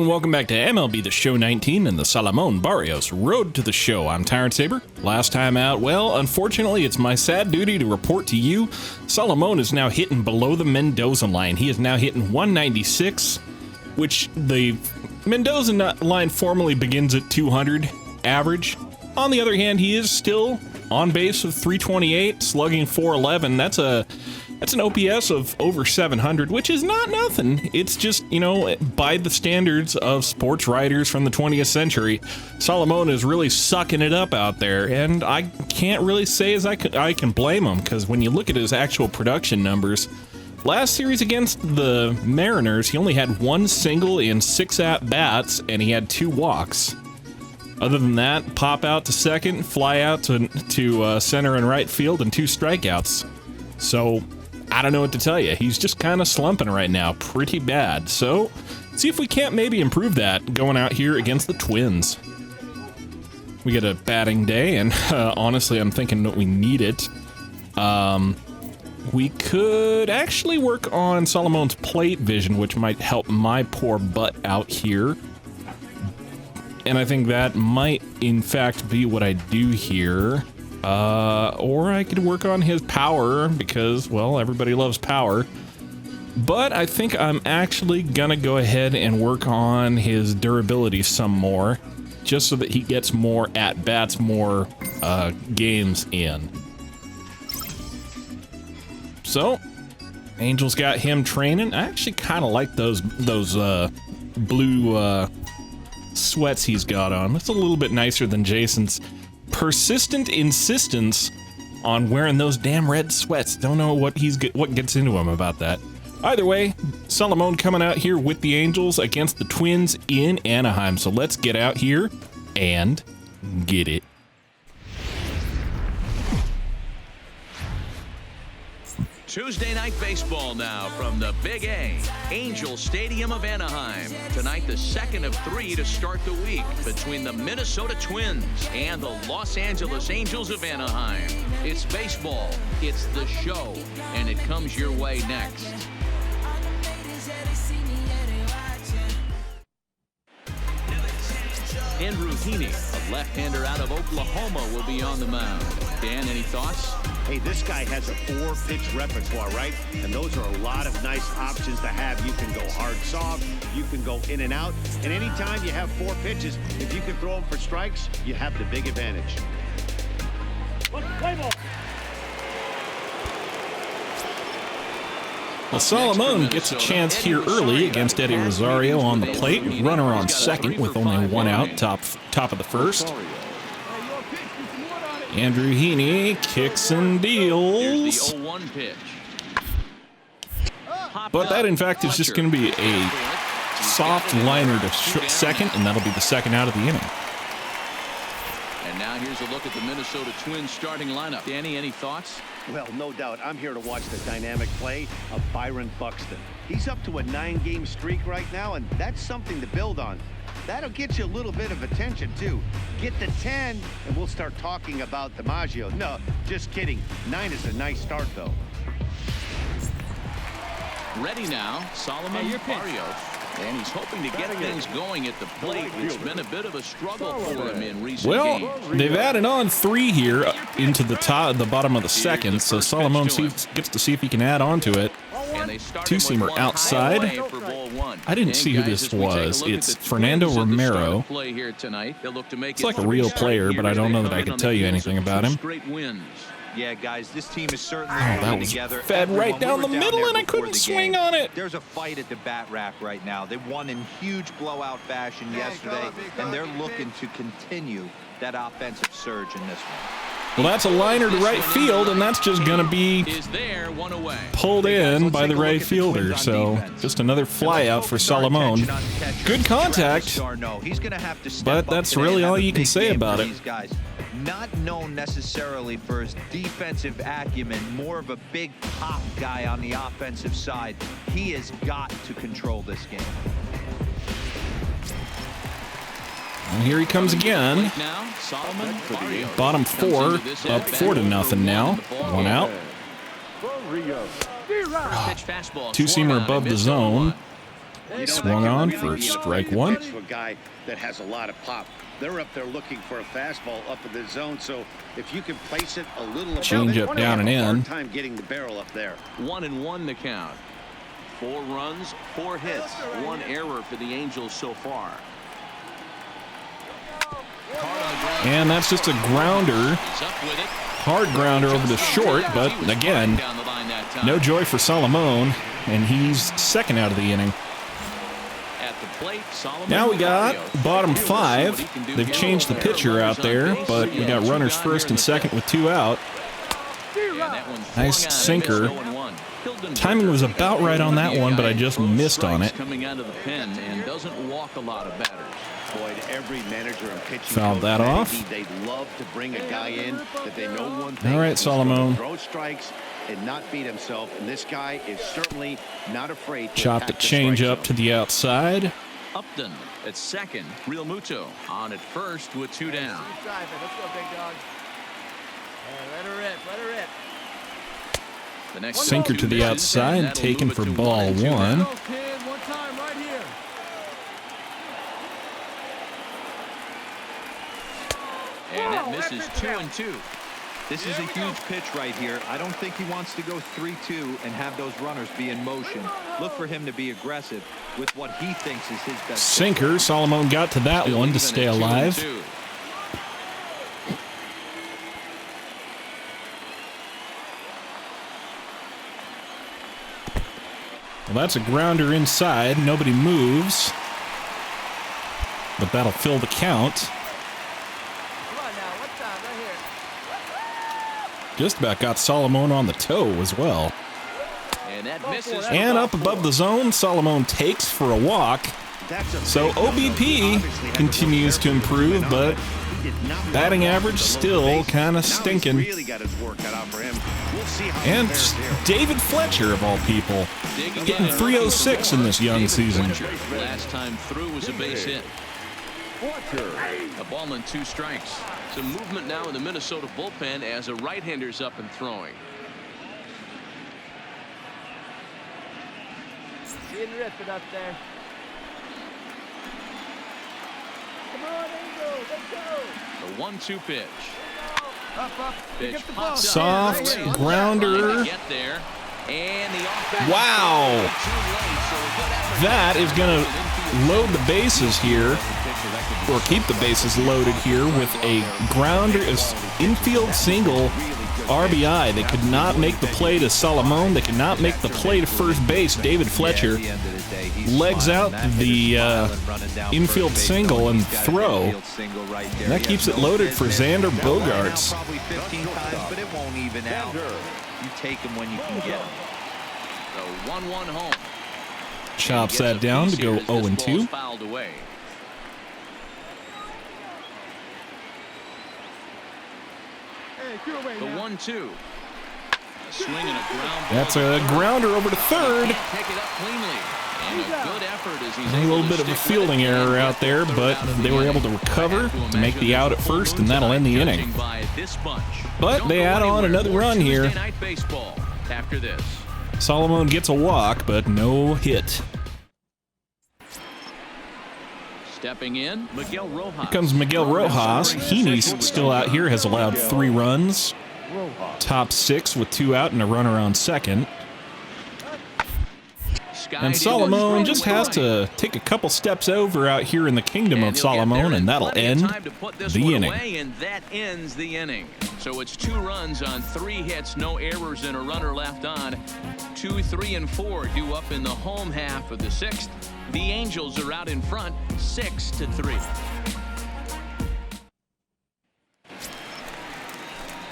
and welcome back to MLB The Show 19 and the Salomon Barrios Road to the Show. I'm Tyrant Saber. Last time out, well, unfortunately, it's my sad duty to report to you, Salomon is now hitting below the Mendoza line. He is now hitting 196, which the Mendoza line formally begins at 200 average. On the other hand, he is still on base of 328, slugging 411. That's an OPS of over 700, which is not nothing. It's just, you know, by the standards of sports writers from the 20th century, Salomon is really sucking it up out there, and I can't really say as I can blame him, because when you look at his actual production numbers, last series against the Mariners, he only had one single in 6 at-bats, and he had 2 walks. Other than that, pop out to second, fly out to center and right field, and 2 strikeouts. So I don't know what to tell you. He's just kind of slumping right now, pretty bad. So, see if we can't maybe improve that going out here against the Twins. We get a batting day, and honestly, I'm thinking that we need it. We could actually work on Salomon's plate vision, which might help my poor butt out here. And I think that might, in fact, be what I do here. Or I could work on his power, because, well, everybody loves power. But I think I'm actually gonna go ahead and work on his durability some more, just so that he gets more at-bats, more games in. So, Angels got him training. I actually kind of like those blue sweats he's got on. That's a little bit nicer than Jason's persistent insistence on wearing those damn red sweats. Don't know what gets into him about that. Either way, Salomon coming out here with the Angels against the Twins in Anaheim. So let's get out here and get it. Tuesday night baseball now from the Big A, Angel Stadium of Anaheim. Tonight, the second of 3 to start the week between the Minnesota Twins and the Los Angeles Angels of Anaheim. It's baseball, it's the show, and it comes your way next. Andrew Heaney, a left-hander out of Oklahoma, will be on the mound. Dan, any thoughts? Hey, this guy has a 4-pitch repertoire, right? And those are a lot of nice options to have. You can go hard, soft, you can go in and out. And anytime you have 4 pitches, if you can throw them for strikes, you have the big advantage. Well, Salomon gets a chance here early against Eddie Rosario on the plate. Runner on second with only 1 out, top of the first. Andrew Heaney kicks and deals. But that, in fact, is just going to be a soft liner to second, and that'll be the second out of the inning. And now here's a look at the Minnesota Twins starting lineup. Danny, any thoughts? Well, no doubt. I'm here to watch the dynamic play of Byron Buxton. He's up to a 9-game streak right now, and that's something to build on. That'll get you a little bit of attention, too. Get to 10, and we'll start talking about DiMaggio. No, just kidding. 9 is a nice start, though. Ready now, Salomon Barrios. And he's hoping to get things going at the plate. It's been a bit of a struggle for him in recent games. Well, they've added on 3 here into the bottom of the second, so Salomon gets to see if he can add on to it. Two-seamer outside. I didn't see who this was. It's Fernando Romero. It's like a real player, but I don't know that I can tell you anything about him. Yeah, guys, this team is certainly that was together. Fed right down the middle, and I couldn't swing on it. There's a fight at the bat rack right now. They won in huge blowout fashion yesterday, and they're looking to continue that offensive surge in this one. Well, that's a liner to right field, and that's just going to be pulled in by the right fielder. So just another fly out for Salomon. Good contact, but that's really all you can say about it. Not known necessarily for his defensive acumen, more of a big pop guy on the offensive side. He has got to control this game. And here he comes again. Bottom 4, up 4-0 now. 1 out. Two-seamer above the zone. Swung on for strike one. To a guy that has a lot of pop. They're up there looking for a fastball up in the zone, so if you can place it a little change up down and in. hard time getting the barrel up there. 1-1 the count. 4 runs, 4 hits, 1 error for the Angels so far. And that's just a grounder. Hard grounder over the short, but again, no joy for Salomon, and he's second out of the inning. Now we got bottom 5. They've changed the pitcher out there, but we got runners first and second with 2 out. Nice sinker. Timing was about right on that one, but I just missed on it. Every manager and pitching fouled that off. They love to bring a guy in that they know one thing. All right, Salomon. Throw strikes and not beat himself, and this guy is certainly not afraid to chop the change up to the outside. Upton at second. Real Muto on at first with 2 down. Let's go, big dog. Let her rip. Let her rip. The next sinker to the outside, taken for ball 1. One time right here. And that misses 2-2. This is a huge pitch right here. I don't think he wants to go 3-2 and have those runners be in motion. Look for him to be aggressive with what he thinks is his best. Sinker. Salomon got to that one to stay alive. Well, that's a grounder inside. Nobody moves. But that'll fill the count. Just about got Salomon on the toe as well. And that misses. And up above the zone, Salomon takes for a walk. So OBP continues to improve, but batting average still kind of stinking. And David Fletcher, of all people, getting 306 in this young season. Last time through was a base hit. A ball and 2 strikes. Some movement now in the Minnesota bullpen as a right-hander's up and throwing. Being ripped up there. Come on, Angel, let's go. The 1-2 pitch. Up. Pitch pops soft up. grounder. Get there. And the off-back. Wow. That is going to load the bases here, or keep the bases loaded here with a grounder, infield single RBI. They could not make the play to Salomon. They could not make the play to first base. David Fletcher legs out the infield single and throw. And that keeps it loaded for Xander Bogaerts. Probably 15 times, but it won't even out. You take him when you can get him. The 1-1 home. Chops that down to go 0-2. Fouled away. The 1-2. A swing and a ground. That's a grounder over to third. Pick it up cleanly. And a good effort as he's A little bit of a fielding error out there, but they were able to recover to make the out at first, and that'll end the inning. But they add on another run here. After this, Salomon gets a walk, but no hit. stepping in, Miguel Rojas. Here comes Miguel Rojas. Heaney's still out here, has allowed 3 runs. Top 6 with 2 out and a runner on second. And Salomon just has to take a couple steps over out here in the kingdom of Salomon, and that'll end the inning. And that ends the inning. So it's 2 runs on 3 hits, no errors, and a runner left on. 2, 3, and 4 due up in the home half of the 6th. The Angels are out in front, 6-3.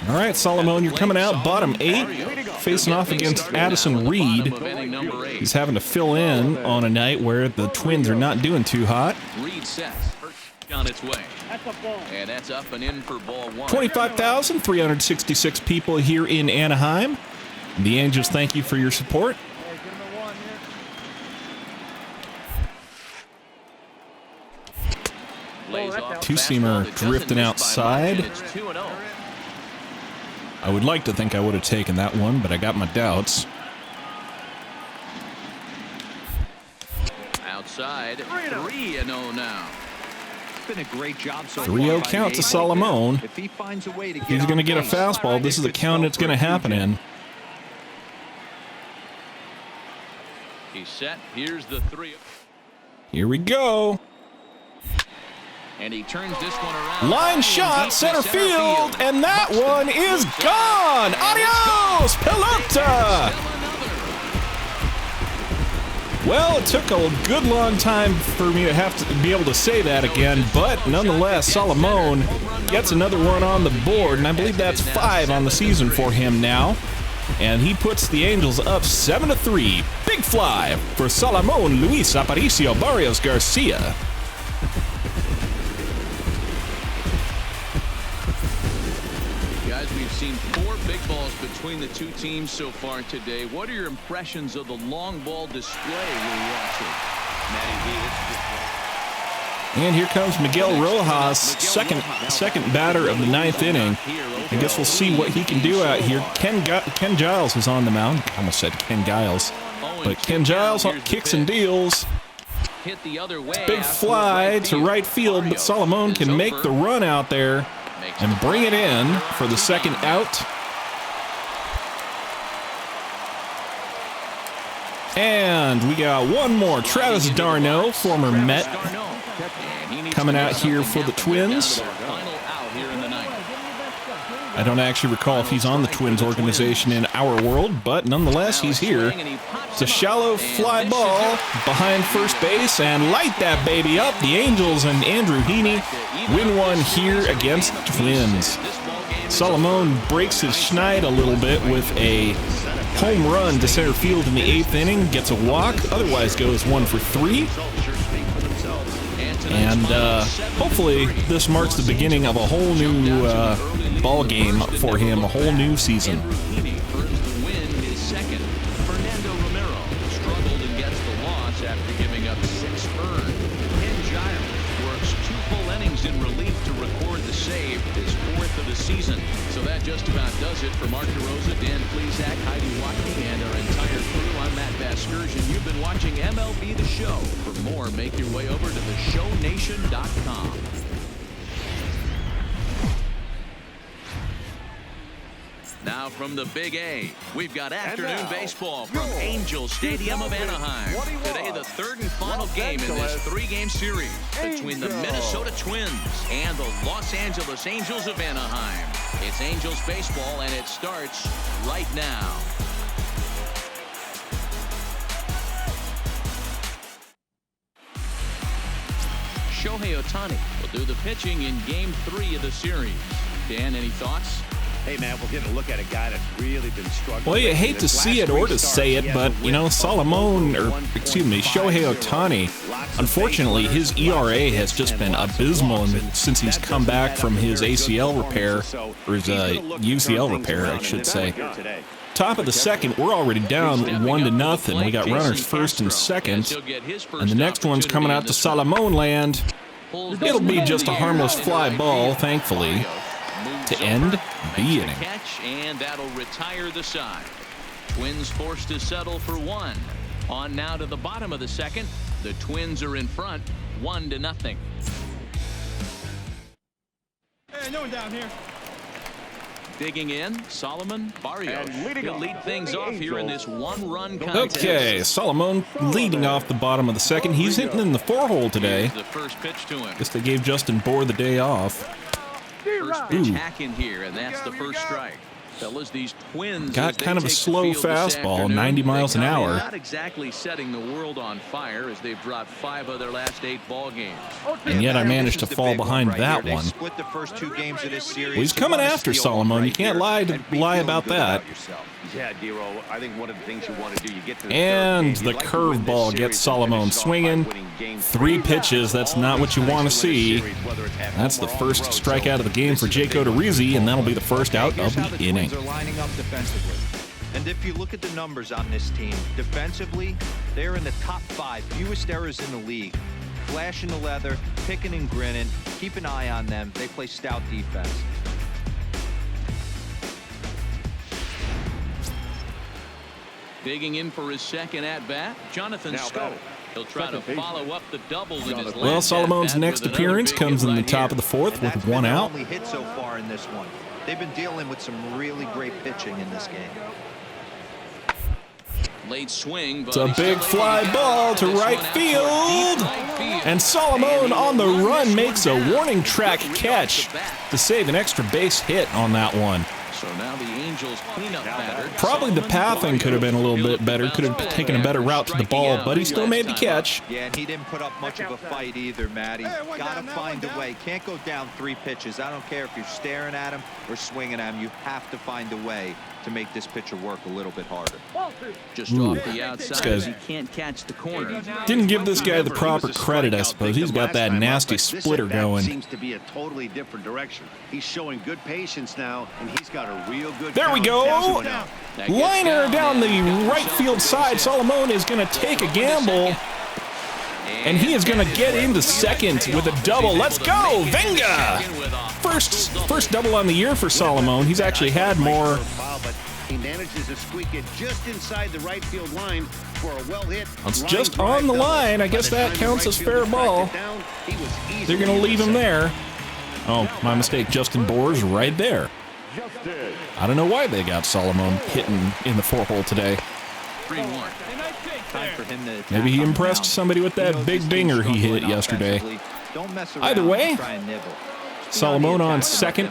All right, Salomon, you're coming out bottom 8, facing off against Addison Reed. He's having to fill in on a night where the Twins are not doing too hot. Reed sets on its way. And that's up and in for ball 1. 25,366 people here in Anaheim. The Angels, thank you for your support. Two-seamer drifting outside. I would like to think I would have taken that one, but I got my doubts. outside. 3-0 now. It's been a great job so 3-0 count to Salomon. If he finds a way to If he's going to get a fastball, this is the count it's going to happen in. He's set. Here's the 3. Here we go. And he turns this one around. Line shot, center field, and that one is gone. Adios, pelota. Well, it took a good long time for me to have to be able to say that again, but nonetheless, Salomon gets another one on the board, and I believe that's 5 on the season for him now. And he puts the Angels up 7-3. Big fly for Salomon Luis Aparicio Barrios Garcia. We've seen 4 big balls between the two teams so far today. What are your impressions of the long ball display we're watching? And here comes Miguel Rojas, second batter of the 9th inning. I guess we'll see what he can do out here. Ken Giles is on the mound. I almost said Ken Giles. But Ken Giles kicks and deals. Big fly to right field, but Salomon can make the run out there and bring it in for the second out. And we got one more. Travis d'Arnaud, former Met, coming out here for the Twins. I don't actually recall if he's on the Twins organization in our world, but nonetheless, he's here. It's a shallow fly ball behind first base, and light that baby up. The Angels and Andrew Heaney win one here against the Twins. Salomon breaks his schneid a little bit with a home run to center field in the 8th inning, gets a walk, otherwise goes 1 for 3. And hopefully this marks the beginning of a whole new ball game for him, a whole new season. Season. So that just about does it for Mark DeRosa, Dan Plesac, Heidi Watkey, and our entire crew. I'm Matt Vasgersian. You've been watching MLB The Show. For more, make your way over to theshownation.com. Now from the Big A, we've got afternoon baseball from Angel Stadium of Anaheim. Today, the 3rd and final game in this 3-game series between the Minnesota Twins and the Los Angeles Angels of Anaheim. It's Angels baseball, and it starts right now. Shohei Ohtani will do the pitching in Game 3 of the series. Dan, any thoughts? Hey, man, we're going to look at a guy that's really been struggling. Well, you hate to see it or to say it, but, you know, Shohei Ohtani, unfortunately, his ERA has just been abysmal since he's come back from his ACL repair, or his UCL repair, I should say. Top of the second, we're already down 1-0. We got runners first and second, and the next one's coming out to Salomon land. It'll be just a harmless fly ball, thankfully, to end the inning. And that'll retire the side. Twins forced to settle for 1. On now to the bottom of the second. The Twins are in front, 1-0. Hey, no one down here. Digging in, Salomon Barrios. He'll lead things off here in this 1-run contest. Okay, Salomon leading off the bottom of the second. He's hitting in the 4-hole today. The first pitch to him. Guess they gave Justin Bour the day off. First pitch hack in here, and that's the first strike. Fellas, these Twins got kind of a slow fastball, 90 miles an hour. Not exactly setting the world on fire as they've dropped 5 of their last 8 ball games. And yet I managed to fall behind that one. Split the first 2 games of this series. Well, he's coming after Salomon. You can't lie about that. Yeah, Dero, I think one of the things you want to do, you get to the and the curveball gets Salomon swinging. 3 pitches, that's not what you want to see. That's the first strikeout of the game for Jake Odorizzi, and that'll be the first out of the inning. Lining up defensively. And if you look at the numbers on this team, defensively, they're in the top 5 fewest errors in the league. Flashing the leather, picking and grinning, keep an eye on them. They play stout defense. Digging in for his second at-bat, Jonathan Scope. He'll try to follow up the double in his Well, Salomon's next appearance comes in the top of the fourth with one out. Only hit so far in this one. They've been dealing with some really great pitching in this game. Late swing, It's a big fly ball to right field. And Salomon on the run makes a warning track catch to save an extra base hit on that one. So now the Angels cleanup batter. Probably the pathing could have been a little bit better. Could have taken a better route to the ball, but he still made the catch. Yeah, and he didn't put up much of a fight either, Matty. Got to find a way. Can't go down 3 pitches. I don't care if you're staring at him or swinging at him. You have to find a way to make this pitcher work a little bit harder. Just off the outside, he can't catch the corner. Didn't give this guy the proper credit, I suppose. He's got that nasty splitter going. Seems to be a totally different direction. He's showing good patience now, and he's got a real good. There we go. Liner down the right field side. Salomon is going to take a gamble. And he is going to get into second with a double. Let's go, Venga! First double on the year for Salomon. He's actually had more. He manages to squeak it just inside the right field line for a well hit. It's just on the line. I guess that counts as fair ball. They're going to leave him there. Oh, my mistake. Justin Bour's right there. I don't know why they got Salomon hitting in the 4-hole today. 3-1. Maybe he impressed somebody with that big dinger he hit yesterday. Either way, Salomon on second.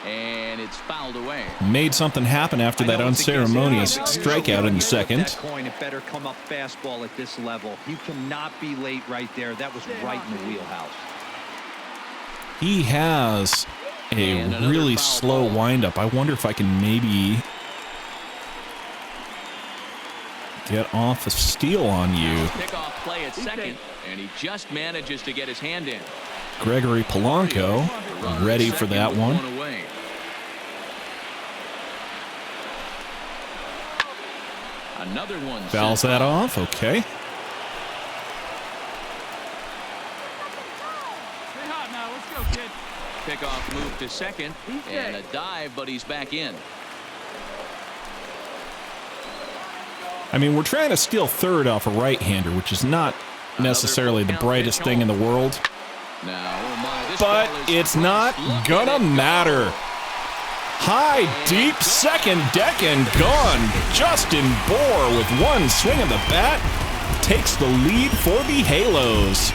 And it's fouled away. Made something happen after that unceremonious strikeout in the second. It better come up fastball at this level. You cannot be late right there. That was right in the wheelhouse. He has a really slow windup. I wonder if I can maybe get off a steal on you. Pickoff play at second, and he just manages to get his hand in. Gregory Polanco ready for that one. Another one. Fouls that off. Okay. Stay hot now. Let's go, kid. Pickoff move to second, and a dive, but he's back in. I mean, we're trying to steal third off a right-hander, which is not necessarily the brightest thing in the world. But it's not gonna matter. High, deep second deck and gone. Justin Bour with one swing of the bat takes the lead for the Halos.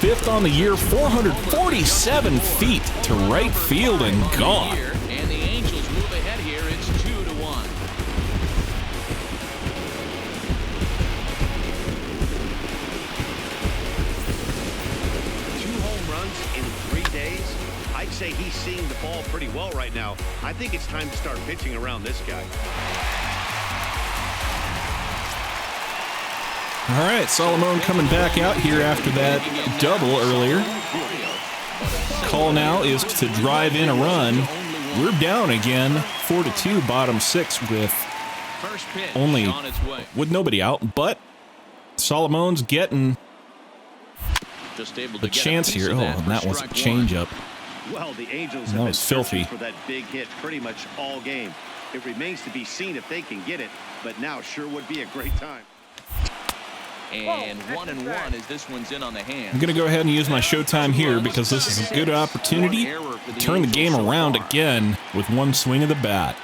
Fifth on the year, 447 feet to right field and gone. And the Angels move ahead here. It's 2-1. Two home runs in 3 days. I'd say he's seeing the ball pretty well right now. I think it's time to start pitching around this guy. All right, Salomon coming back out here after that double earlier. Call now is to drive in a run. We're down again, 4-2, bottom 6 with only with nobody out, but Salomon's getting the chance here. Oh, and that was a changeup. Well, the Angels that was filthy. For that big hit pretty much all game. It remains to be seen if they can get it, but now sure would be a great time. And 1-1 as this one's in on the hand. I'm going to go ahead and use my showtime here because this is a good opportunity to turn the game around again with one swing of the bat.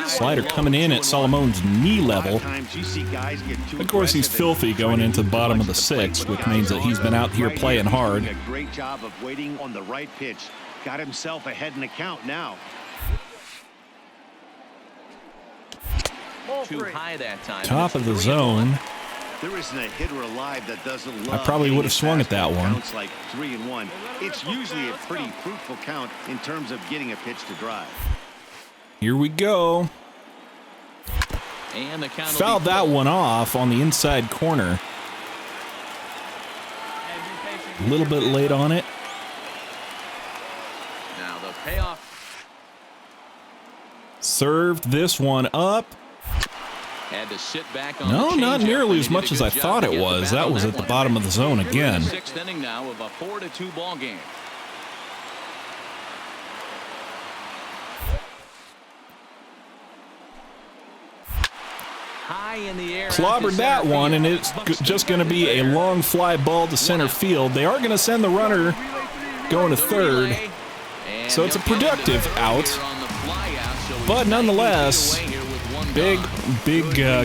Slider coming in at Salomon's knee level. Of course, he's filthy going into the bottom of the 6th, which means that he's been out here playing hard. A great job of waiting on the right pitch. Got himself ahead in the count now. Too high that time. Top of the zone. There isn't a hitter alive that doesn't love. I probably would have swung at that one. Counts like 3-1. It's usually a pretty fruitful count in terms of getting a pitch to drive. Here we go. And the count fouled that one off on the inside corner. A little bit late on it. Now the payoff. Served this one up. Had to sit back on no, not nearly as much as I thought it was. That was at the bottom of the zone again. 6th inning now of a 4-2 ball game. high in the air. Clobbered that one, and it's just going to be a long fly ball to center field. They are going to send the runner going to third, so it's a productive out. But nonetheless, big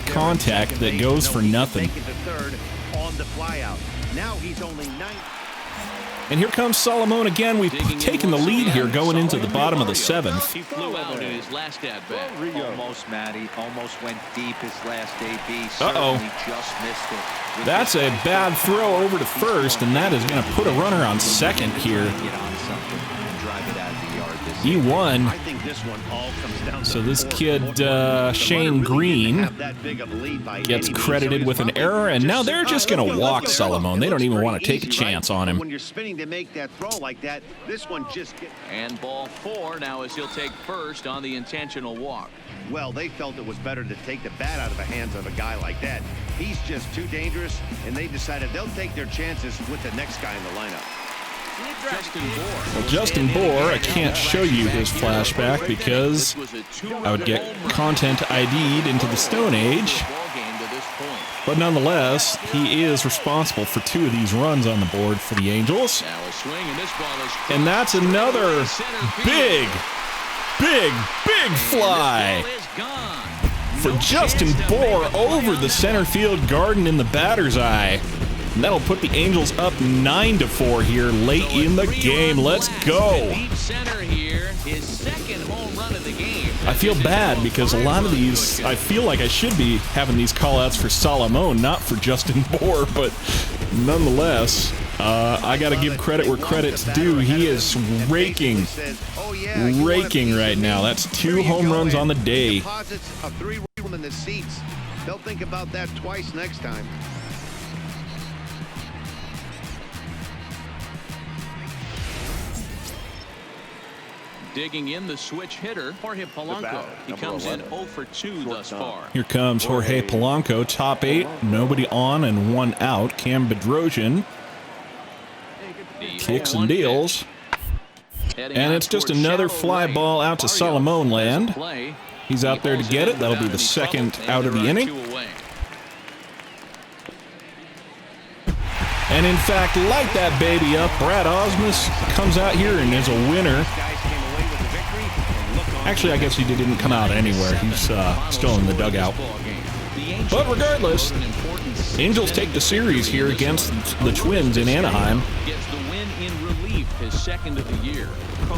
contact that goes for nothing. Now he's only 9. And here comes Salomon again. We've taken the lead here going into the bottom of the 7th. He flew out in his last at bat. Almost, Matty. Almost went deep his last AB. Uh-oh. Just missed it. That's a bad throw over to first, and that is going to put a runner on second here. Get on something and drive it out of the yard. He won. I think this one all comes down So to this 4 kid, scoring. Shane Green, gets credited with an error, and now they're just going to walk Salomon. They don't even want to take a chance on him. When you're spinning to make that throw like that, this one just gets... And ball 4 now as he'll take first on the intentional walk. Well, they felt it was better to take the bat out of the hands of a guy like that. He's just too dangerous, and they decided they'll take their chances with the next guy in the lineup. Well, Justin Bour, I can't show you his flashback because I would get content ID'd into the Stone Age. But nonetheless, he is responsible for 2 of these runs on the board for the Angels. And that's another big fly for Justin Bour over the center field garden in the batter's eye. And that'll put the Angels up 9-4 here late in the game. Let's go. I feel bad because a lot of these, I feel like I should be having these call-outs for Salomon, not for Justin Bour, but nonetheless, I got to give credit where credit's due. He is raking right now. That's 2 home runs on the day. They'll think about that twice next time. Digging in the switch hitter, Jorge Polanco. He comes in 0 for 2 thus far. Here comes Jorge Polanco, top 8, nobody on and 1 out. Cam Bedrosian kicks and deals. And it's just another fly ball out to Salomon land. He's out there to get it. That'll be the second out of the inning. And in fact, light that baby up. Brad Osmus comes out here and is a winner. Actually, I guess he didn't come out anywhere. He's still in the dugout. But regardless, Angels take the series here against the Twins in Anaheim.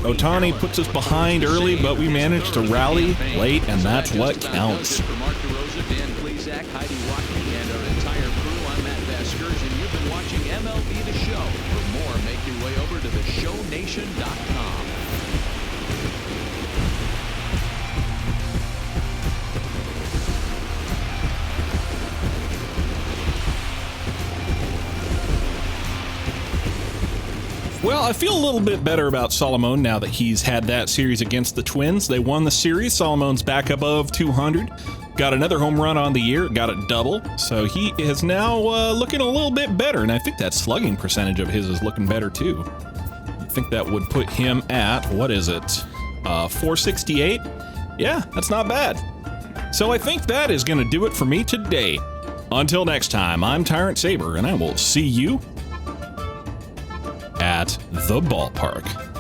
Ohtani puts us behind early, but we managed to rally late, and that's what counts. MLB The Show. For more, make your way over to theshownation.com. Well, I feel a little bit better about Salomon now that he's had that series against the Twins. They won the series. Salomon's back above 200. Got another home run on the year, got a double, so he is now looking a little bit better, and I think that slugging percentage of his is looking better too. I think that would put him at, what is it, 468? Yeah, that's not bad. So I think that is going to do it for me today. Until next time, I'm Tyrant Saber, and I will see you at the ballpark.